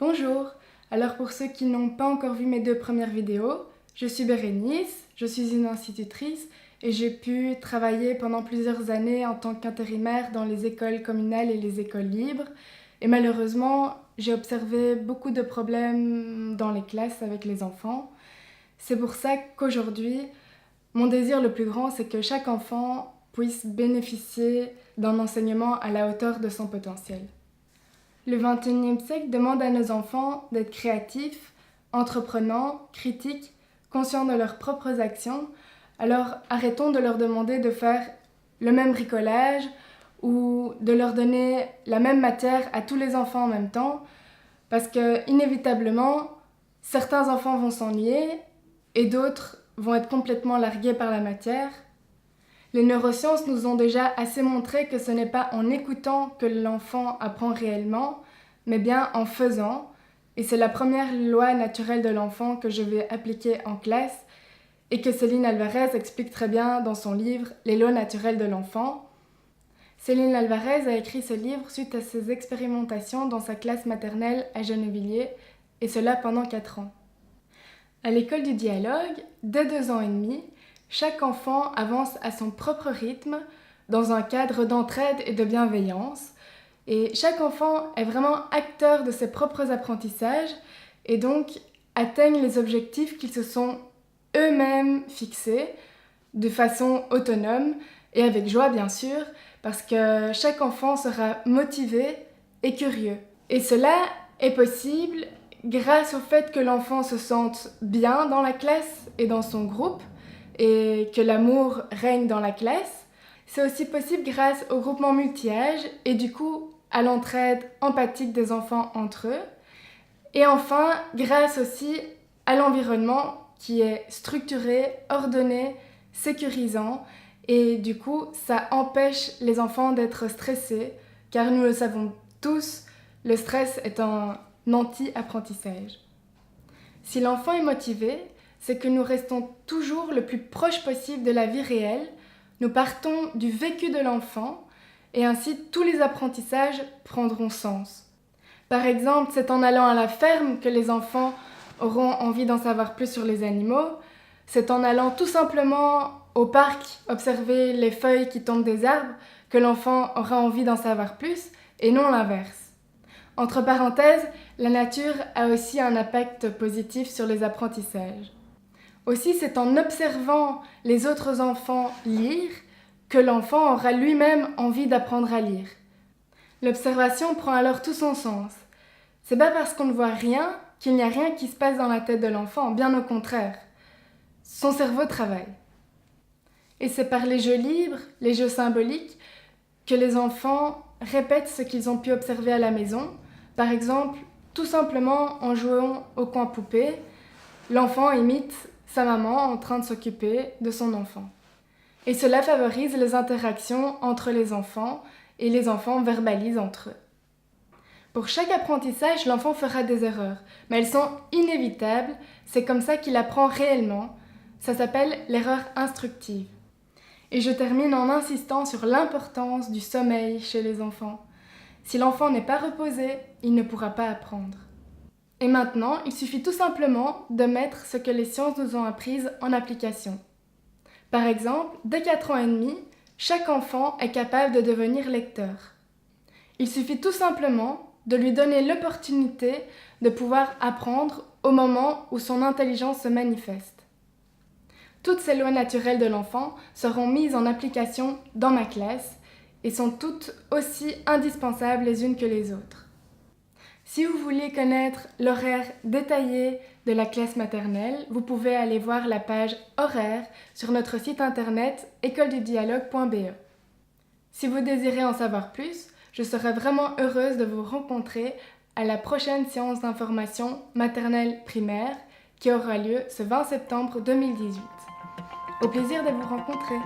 Bonjour! Alors pour ceux qui n'ont pas encore vu mes 2 premières vidéos, je suis Bérénice, je suis une institutrice et j'ai pu travailler pendant plusieurs années en tant qu'intérimaire dans les écoles communales et les écoles libres. Et malheureusement, j'ai observé beaucoup de problèmes dans les classes avec les enfants. C'est pour ça qu'aujourd'hui, mon désir le plus grand, c'est que chaque enfant puisse bénéficier d'un enseignement à la hauteur de son potentiel. Le XXIe siècle demande à nos enfants d'être créatifs, entreprenants, critiques, conscients de leurs propres actions. Alors arrêtons de leur demander de faire le même bricolage ou de leur donner la même matière à tous les enfants en même temps, parce que inévitablement, certains enfants vont s'ennuyer et d'autres vont être complètement largués par la matière. Les neurosciences nous ont déjà assez montré que ce n'est pas en écoutant que l'enfant apprend réellement, mais bien en faisant. Et c'est la première loi naturelle de l'enfant que je vais appliquer en classe et que Céline Alvarez explique très bien dans son livre « Les lois naturelles de l'enfant ». Céline Alvarez a écrit ce livre suite à ses expérimentations dans sa classe maternelle à Gennevilliers, et cela pendant 4 ans. À l'école du dialogue, dès 2 ans et demi, chaque enfant avance à son propre rythme, dans un cadre d'entraide et de bienveillance. Et chaque enfant est vraiment acteur de ses propres apprentissages et donc atteignent les objectifs qu'ils se sont eux-mêmes fixés de façon autonome et avec joie bien sûr, parce que chaque enfant sera motivé et curieux. Et cela est possible grâce au fait que l'enfant se sente bien dans la classe et dans son groupe, et que l'amour règne dans la classe. C'est aussi possible grâce au groupement multi-âge et du coup à l'entraide empathique des enfants entre eux. Et enfin, grâce aussi à l'environnement qui est structuré, ordonné, sécurisant, et du coup ça empêche les enfants d'être stressés, car nous le savons tous, le stress est un anti-apprentissage. Si l'enfant est motivé, c'est que nous restons toujours le plus proche possible de la vie réelle, nous partons du vécu de l'enfant et ainsi tous les apprentissages prendront sens. Par exemple, c'est en allant à la ferme que les enfants auront envie d'en savoir plus sur les animaux, c'est en allant tout simplement au parc observer les feuilles qui tombent des arbres que l'enfant aura envie d'en savoir plus et non l'inverse. Entre parenthèses, la nature a aussi un impact positif sur les apprentissages. Aussi, c'est en observant les autres enfants lire que l'enfant aura lui-même envie d'apprendre à lire. L'observation prend alors tout son sens. C'est pas parce qu'on ne voit rien qu'il n'y a rien qui se passe dans la tête de l'enfant, bien au contraire. Son cerveau travaille. Et c'est par les jeux libres, les jeux symboliques, que les enfants répètent ce qu'ils ont pu observer à la maison. Par exemple, tout simplement en jouant au coin poupée, l'enfant imite sa maman en train de s'occuper de son enfant. Et cela favorise les interactions entre les enfants et les enfants verbalisent entre eux. Pour chaque apprentissage, l'enfant fera des erreurs, mais elles sont inévitables, c'est comme ça qu'il apprend réellement. Ça s'appelle l'erreur instructive. Et je termine en insistant sur l'importance du sommeil chez les enfants. Si l'enfant n'est pas reposé, il ne pourra pas apprendre. Et maintenant, il suffit tout simplement de mettre ce que les sciences nous ont appris en application. Par exemple, dès 4 ans et demi, chaque enfant est capable de devenir lecteur. Il suffit tout simplement de lui donner l'opportunité de pouvoir apprendre au moment où son intelligence se manifeste. Toutes ces lois naturelles de l'enfant seront mises en application dans ma classe et sont toutes aussi indispensables les unes que les autres. Si vous voulez connaître l'horaire détaillé de la classe maternelle, vous pouvez aller voir la page horaire sur notre site internet écoledudialogue.be. Si vous désirez en savoir plus, je serai vraiment heureuse de vous rencontrer à la prochaine séance d'information maternelle primaire qui aura lieu ce 20 septembre 2018. Au plaisir de vous rencontrer!